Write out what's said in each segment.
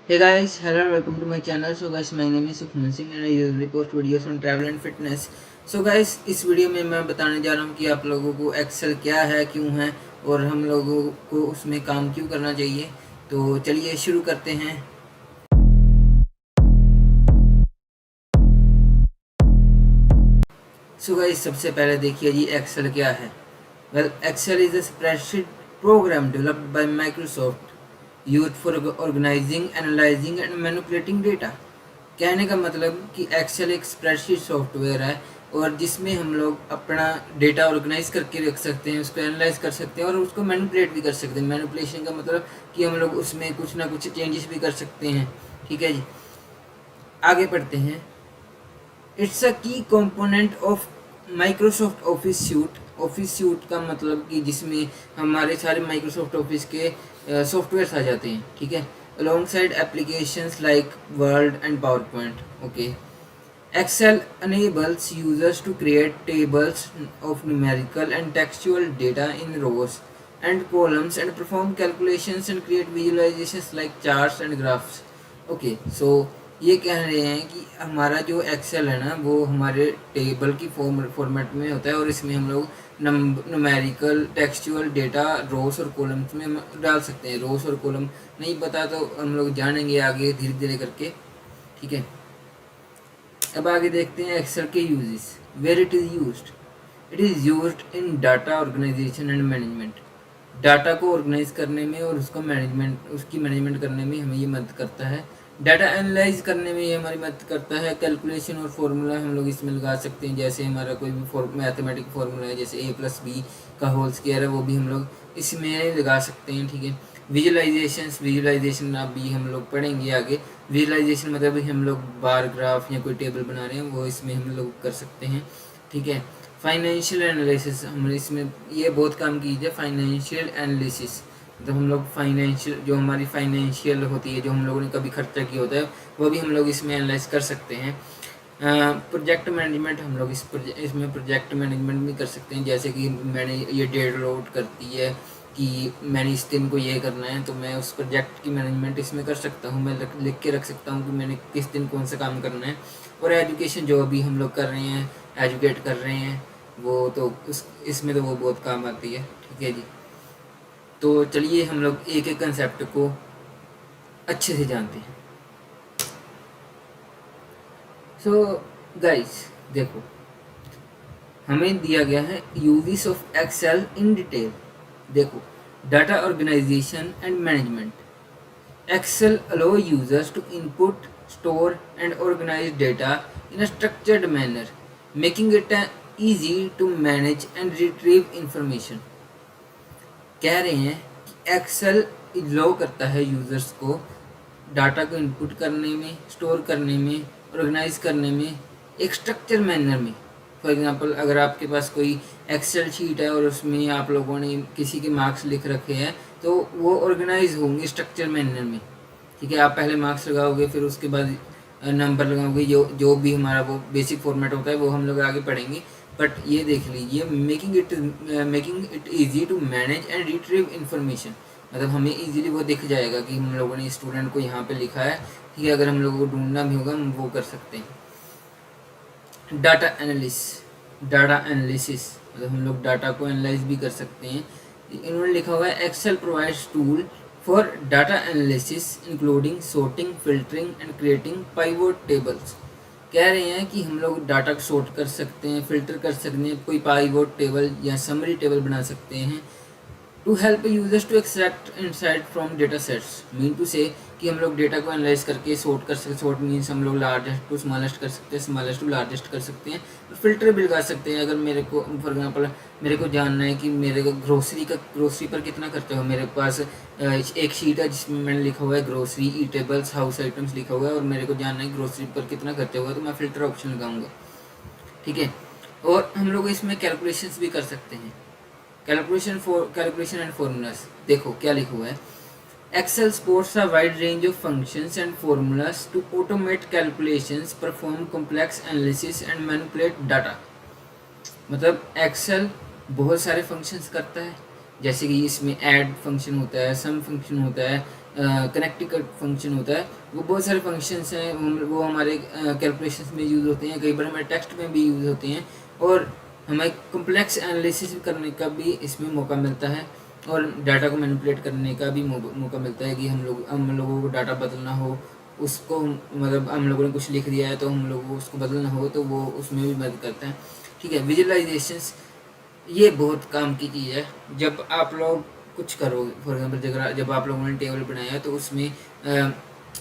Hey guys, hello and welcome to my channel. So guys, my name is Sukhman Singh and I usually post videos on travel and fitness. So guys, इस video में मैं बताने जा रहा हूँ कि आप लोगों को एक्सेल क्या है, क्यों है और हम लोगों को उसमें काम क्यों करना चाहिए। तो चलिए शुरू करते हैं। सो गाइस, सबसे पहले देखिए जी एक्सेल क्या है। Well, Excel is a spreadsheet program developed by Microsoft used for organising, analysing and manipulating data. कहने का मतलब कि एक्सेल एक स्प्रेडशीट सॉफ्टवेयर है और जिसमें हम लोग अपना डेटा ऑर्गेनाइज करके रख सकते हैं, उसको एनालाइज कर सकते हैं और उसको मैनिपुलेट भी कर सकते हैं। मैनिपुलेशन का मतलब कि हम लोग उसमें कुछ ना कुछ चेंजेस भी कर सकते हैं। ठीक है जी, आगे पढ़ते हैं। इट्स अ की component of Microsoft office suit. Office suit का मतलब कि जिसमें हमारे सारे माइक्रोसॉफ्ट ऑफिस के सॉफ्टवेयर आ जाते हैं। ठीक है, alongside applications like Word and PowerPoint. Okay. Excel enables users to create tables of numerical and textual data in rows and columns and perform calculations and create visualizations like charts and graphs. Okay, so ये कह रहे हैं कि हमारा जो Excel है ना, वो हमारे टेबल की फॉर्मेट में होता है और इसमें हम लोग न्यूमेरिकल टेक्सचुअल डेटा रोस और कॉलम्स में डाल सकते हैं। रोस और कॉलम नहीं पता तो हम लोग जानेंगे आगे धीरे धीरे करके। ठीक है, अब आगे देखते हैं एक्सेल के uses. Where it is used. It is used in data organisation and management. Data को ऑर्गेनाइज करने में और उसकी मैनेजमेंट करने में हमें ये मदद करता है। डाटा एनालाइज करने में ये हमारी मदद करता है। कैलकुलेशन और फार्मूला हम लोग इसमें लगा सकते हैं, जैसे हमारा कोई भी मैथमेटिक फार्मूला है, जैसे A+B का होल स्क्वायर है, वो भी हम लोग इसमें लगा सकते हैं। ठीक है, विजुलाइजेशन अभी हम लोग पढ़ेंगे आगे। विजुलाइजेशन मतलब भी हम लोग बार ग्राफ या कोई टेबल बना रहे हैं, वो इसमें हम लोग कर सकते हैं। ठीक है, फाइनेंशियल एनालिसिस हम इसमें ये बहुत काम कीजिए। फाइनेंशियल एनालिसिस मतलब हम लोग फाइनेंशियल जो हमारी फाइनेंशियल होती है, जो हम लोगों ने कभी खर्चा किया होता है, वो भी हम लोग इसमें एनालाइज कर सकते हैं। प्रोजेक्ट मैनेजमेंट हम लोग इसमें प्रोजेक्ट मैनेजमेंट भी कर सकते हैं, जैसे कि मैंने ये डेट लोड करती है कि मैंने इस दिन को ये करना है, तो मैं उस प्रोजेक्ट की मैनेजमेंट इसमें कर सकता हूँ। मैं लिख के रख सकता हूँ कि मैंने किस दिन कौन सा काम करना है। और एजुकेशन जो अभी हम लोग कर रहे हैं, एजुकेट कर रहे हैं, वो तो इसमें तो वो बहुत काम आती है। ठीक है जी, तो चलिए हम लोग एक एक कंसेप्ट को अच्छे से जानते हैं। सो गाइस, देखो हमें दिया गया है uses of Excel in detail. देखो, data organisation and management. Excel allows users to input, store and organise data in a structured manner, making it easy to manage and retrieve information। कह रहे हैं कि एक्सेल लो करता है users को data को input करने में, स्टोर करने में, ऑर्गेनाइज करने में एक स्ट्रक्चर मैनर में। फॉर एग्जांपल, अगर आपके पास कोई एक्सेल शीट है और उसमें आप लोगों ने किसी के मार्क्स लिख रखे हैं, तो वो ऑर्गेनाइज होंगे स्ट्रक्चर मैनर में। ठीक है, आप पहले मार्क्स लगाओगे, फिर उसके बाद नंबर लगाओगे, जो जो भी हमारा वो बेसिक फॉर्मेट होता है वो हम लोग आगे पढ़ेंगे। बट ये देख लीजिए, making it easy to manage and retrieve information. मतलब हमें इजीली वो दिख जाएगा कि हम लोगों ने स्टूडेंट को यहाँ पे लिखा है। ठीक है, अगर हम लोगों को ढूंढना भी होगा हम वो कर सकते हैं। डाटा एनालिसिस मतलब हम लोग डाटा को एनालाइज भी कर सकते हैं। इन्होंने लिखा हुआ है Excel provides tool for data analysis including sorting, filtering and creating pivot tables. कह रहे हैं कि हम लोग डाटा को सॉर्ट कर सकते हैं, फिल्टर कर सकते हैं, कोई पाइवोट टेबल या समरी टेबल बना सकते हैं। To help users to extract insight from data sets, mean to say कि हम लोग डेटा को एनालाइज करके सॉर्ट कर सकते। सॉर्ट मीन्स हम लोग लार्जेस्ट टू स्मॉलेस्ट कर सकते हैं, स्मॉलेस्ट टू लार्जेस्ट कर सकते हैं, फिल्टर भी लगा सकते हैं। अगर मेरे को फॉर एग्जांपल मेरे को जानना है कि मेरे को ग्रोसरी पर कितना खर्चा हो, मेरे पास एक शीट है जिसमें मैंने लिखा हुआ है ग्रोसरी, ईटेबल्स, हाउस आइटम्स लिखा हुआ है, और मेरे को जानना है ग्रोसरी पर कितना खर्चा हुआ, तो मैं फिल्टर ऑप्शन लगाऊंगा। ठीक है, और हम लोग इसमें कैलकुलेशंस भी कर सकते हैं। Calculation and formulas. देखो क्या लिखा हुआ है। Excel supports a wide range of functions and formulas to automate calculations, perform complex analysis and manipulate data। मतलब एक्सेल बहुत सारे फंक्शंस करता है, जैसे कि इसमें ऐड फंक्शन होता है, सम फंक्शन होता है, कनेक्टिंग फंक्शन होता है, वो बहुत सारे फंक्शंस हैं, वो हमारे कैलकुलेशंस में यूज़ होते हैं, कई बार हमारे टेक्स्ट में भी यूज़ होते हैं, और हमें कॉम्प्लेक्स एनालिसिस करने का भी इसमें मौका मिलता है, और डाटा को मैनिपुलेट करने का भी मौका मिलता है कि हम लोगों को डाटा बदलना हो, उसको मतलब हम लोगों ने कुछ लिख दिया है तो हम लोगों को उसको बदलना हो तो वो उसमें भी मदद करता है। ठीक है, विजुअलाइजेशंस ये बहुत काम की चीज़ है। जब आप लोग कुछ करोगे, फॉर एग्जांपल जब आप लोगों ने टेबल बनाया तो उसमें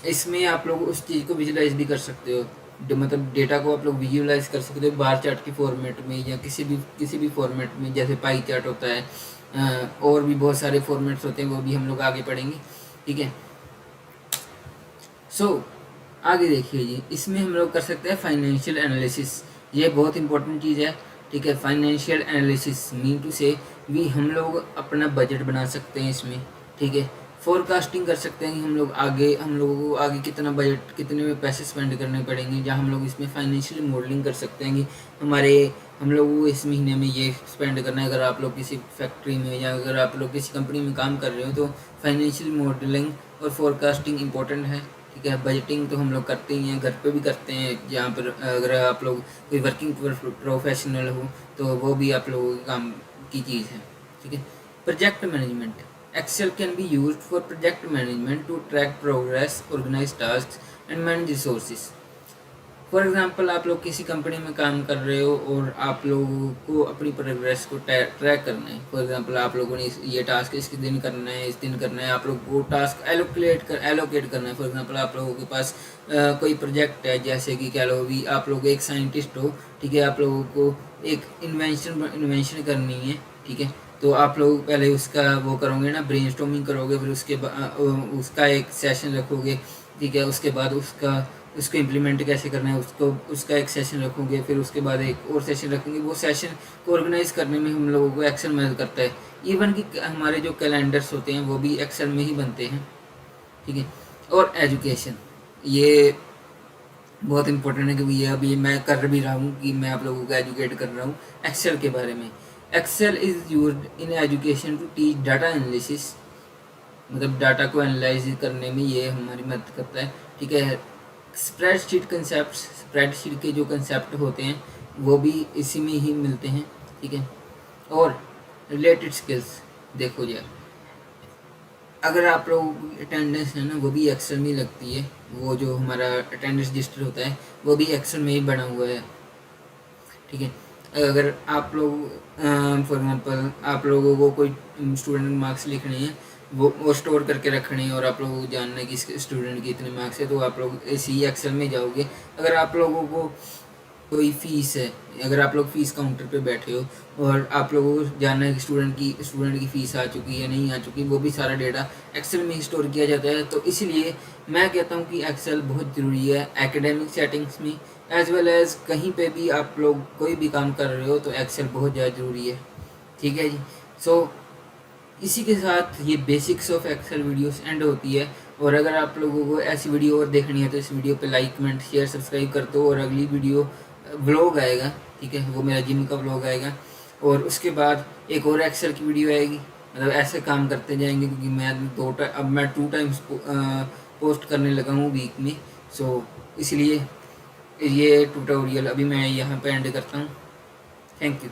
इसमें आप लोग उस चीज़ को विजुअलाइज भी कर सकते हो, मतलब डेटा को आप लोग विजुअलाइज कर सकते हो बार चार्ट की फॉर्मेट में या किसी भी फॉर्मेट में, जैसे पाई चार्ट होता है, और भी बहुत सारे फॉर्मेट्स होते हैं, वो भी हम लोग आगे पढ़ेंगे। ठीक है, सो आगे देखिए जी, इसमें हम लोग कर सकते हैं फाइनेंशियल एनालिसिस, ये बहुत इंपॉर्टेंट चीज़ है। ठीक है, फाइनेंशियल एनालिसिस मीन टू से भी हम लोग अपना बजट बना सकते हैं इसमें। ठीक है, फोरकास्टिंग कर सकते हैं कि हम लोगों को आगे कितना बजट, कितने पैसे स्पेंड करने पड़ेंगे, जहाँ हम लोग इसमें फाइनेंशियल मॉडलिंग कर सकते हैं कि हम लोगों को इस महीने में ये स्पेंड करना है। अगर आप लोग किसी फैक्ट्री में या अगर आप लोग किसी कंपनी में काम कर रहे हो तो फाइनेंशियल मॉडलिंग और फोरकास्टिंग इंपॉर्टेंट है। ठीक है, बजटिंग तो हम लोग करते ही हैं, घर पे भी करते हैं, जहाँ पर अगर आप लोग कोई वर्किंग प्रोफेशनल हो तो वो भी आप लोगों के काम की चीज़ है। ठीक है, project management, Excel can be used for project management to track progress, organise task and manage resources. For example आप लोग किसी कंपनी में काम कर रहे हो और आप लोगों को अपनी प्रोग्रेस को ट्रैक करना है। फॉर एग्जांपल आप लोगों ने ये टास्क इस दिन करना है, इस दिन करना है, आप लोग वो टास्क एलोकेट करना है। फॉर एग्जांपल आप लोगों के पास कोई प्रोजेक्ट है, जैसे कि कह लो भी आप लोग एक साइंटिस्ट हो। ठीक है, आप लोगों को एक इन्वेंशन करनी है। ठीक है, तो आप लोग पहले उसका वो करोगे ना, ब्रेनस्टॉर्मिंग करोगे, फिर उसके बाद उसका एक सेशन रखोगे। ठीक है, उसके बाद उसको इम्प्लीमेंट कैसे करना है उसका एक सेशन रखोगे, फिर उसके बाद एक और सेशन रखेंगे। वो सेशन को ऑर्गेनाइज करने में हम लोगों को एक्सेल मदद करता है। इवन कि हमारे जो कैलेंडर्स होते हैं वो भी एक्सेल में ही बनते हैं। ठीक है, और एजुकेशन ये बहुत इंपॉर्टेंट है, क्योंकि ये अभी मैं कर भी रहा हूँ कि मैं आप लोगों को एजुकेट कर रहा हूँ एक्सेल के बारे में। Excel is used in education to teach data analysis, मतलब डाटा को एनालाइज करने में ये हमारी मदद करता है। ठीक है, स्प्रेडशीट के जो कंसेप्ट होते हैं वो भी इसी में ही मिलते हैं। ठीक है, और रिलेटेड स्किल्स देखो यार, अगर आप लोगों की अटेंडेंस है ना वो भी एक्सेल में लगती है, वो जो हमारा अटेंडेंस रजिस्टर होता है वो भी एक्सेल में ही बना हुआ है। ठीक है, अगर आप लोग फॉर एग्जांपल आप लोगों को कोई स्टूडेंट मार्क्स लिखने हैं, वो स्टोर करके रखने हैं, और आप लोगों को जानना है कि स्टूडेंट की इतने मार्क्स है, तो आप लोग इसी एक्सेल में जाओगे। अगर आप लोगों को कोई फ़ीस है, अगर आप लोग फ़ीस काउंटर पे बैठे हो और आप लोगों को जानना है कि स्टूडेंट की फ़ीस आ चुकी है नहीं आ चुकी, वो भी सारा डेटा एक्सेल में ही स्टोर किया जाता है। तो इसलिए मैं कहता हूँ कि एक्सेल बहुत ज़रूरी है एकेडमिक सेटिंग्स में, एज वेल एज़ कहीं पे भी आप लोग कोई भी काम कर रहे हो तो एक्सेल बहुत ज़्यादा ज़रूरी है। ठीक है जी, सो इसी के साथ ये basics of Excel videos end होती है। और अगर आप लोगों को ऐसी वीडियो और देखनी है तो इस वीडियो पे लाइक कमेंट शेयर सब्सक्राइब कर दो। और अगली वीडियो व्लॉग आएगा, ठीक है, वो मेरा जिम का व्लॉग आएगा, और उसके बाद एक और एक्सेल की वीडियो आएगी। मतलब ऐसे काम करते जाएंगे, क्योंकि मैं 2 टाइम्स पोस्ट करने लगा हूँ वीक में। सो इसलिए ये ट्यूटोरियल अभी मैं यहाँ पे एंड करता हूँ। Thank you.